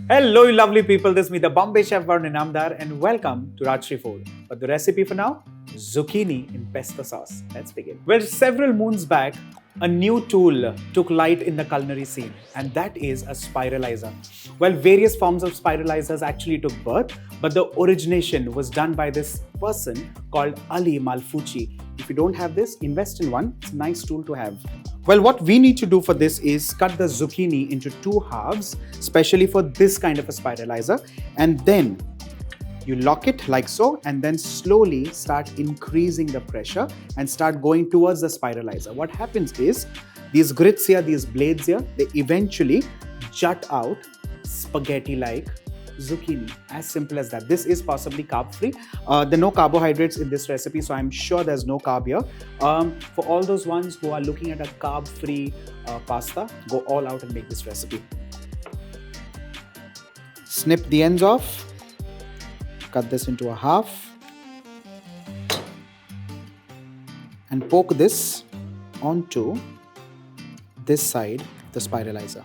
Hello, you lovely people. This is me, the Bombay Chef Varun Inamdar, and welcome to Rajshri Food. But the recipe for now, zucchini in pesto sauce. Let's begin. Well, several moons back, a new tool took light in the culinary scene, and that is a spiralizer. Well, various forms of spiralizers actually took birth, but the origination was done by this person called Ali Malfucci. If you don't have this, invest in one. It's a nice tool to have. Well, what we need to do for this is cut the zucchini into two halves, especially for this kind of a spiralizer, and then you lock it like so, and then slowly start increasing the pressure and start going towards the spiralizer. What happens is these grits here, these blades here, they eventually jut out spaghetti-like zucchini. As simple as that. This is possibly carb-free. There are no carbohydrates in this recipe, so I'm sure there's no carb here. For all those ones who are looking at a carb-free pasta, go all out and make this recipe. Snip the ends off. Cut this into a half. And poke this onto this side of the spiralizer.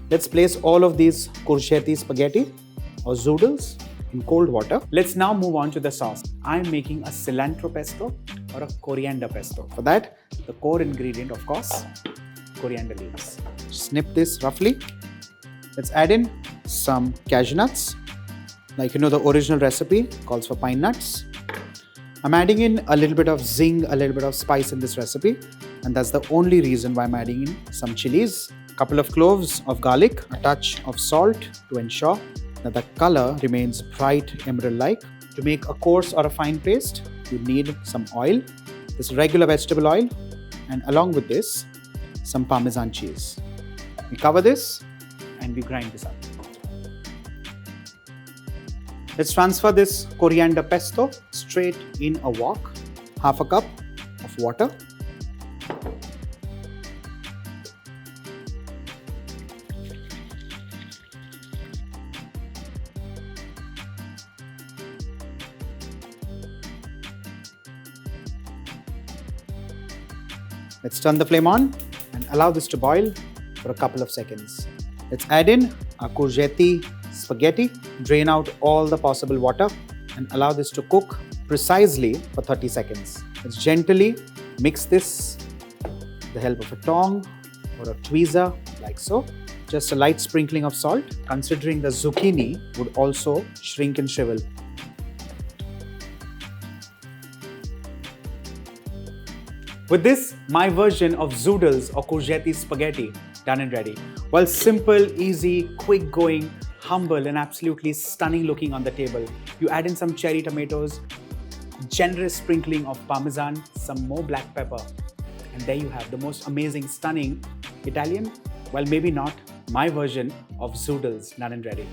Let's place all of these Coriander spaghetti or zoodles in cold water. Let's now move on to the sauce. I'm making a cilantro pesto or a coriander pesto. For that, the core ingredient, of course, coriander leaves. Snip this roughly. Let's add in some cashew nuts. Like the original recipe calls for pine nuts. I'm adding in a little bit of zing, a little bit of spice in this recipe, and that's the only reason why I'm adding in some chilies. Couple of cloves of garlic, a touch of salt to ensure that the color remains bright emerald-like. To make a coarse or a fine paste, you need some oil. This regular vegetable oil, and along with this, some Parmesan cheese. We cover this and we grind this up. Let's transfer this coriander pesto straight in a wok. Half a cup of water. Let's turn the flame on and allow this to boil for a couple of seconds. Let's add in our Coriander spaghetti, drain out all the possible water and allow this to cook precisely for 30 seconds. Let's gently mix this with the help of a tong or a tweezer like so. Just a light sprinkling of salt, considering the zucchini would also shrink and shrivel. With this, my version of zoodles or Coriander spaghetti done and ready. Well, simple, easy, quick going, humble and absolutely stunning looking on the table. You add in some cherry tomatoes, generous sprinkling of Parmesan, some more black pepper, and there you have the most amazing, stunning Italian, well maybe not, my version of zoodles done and ready.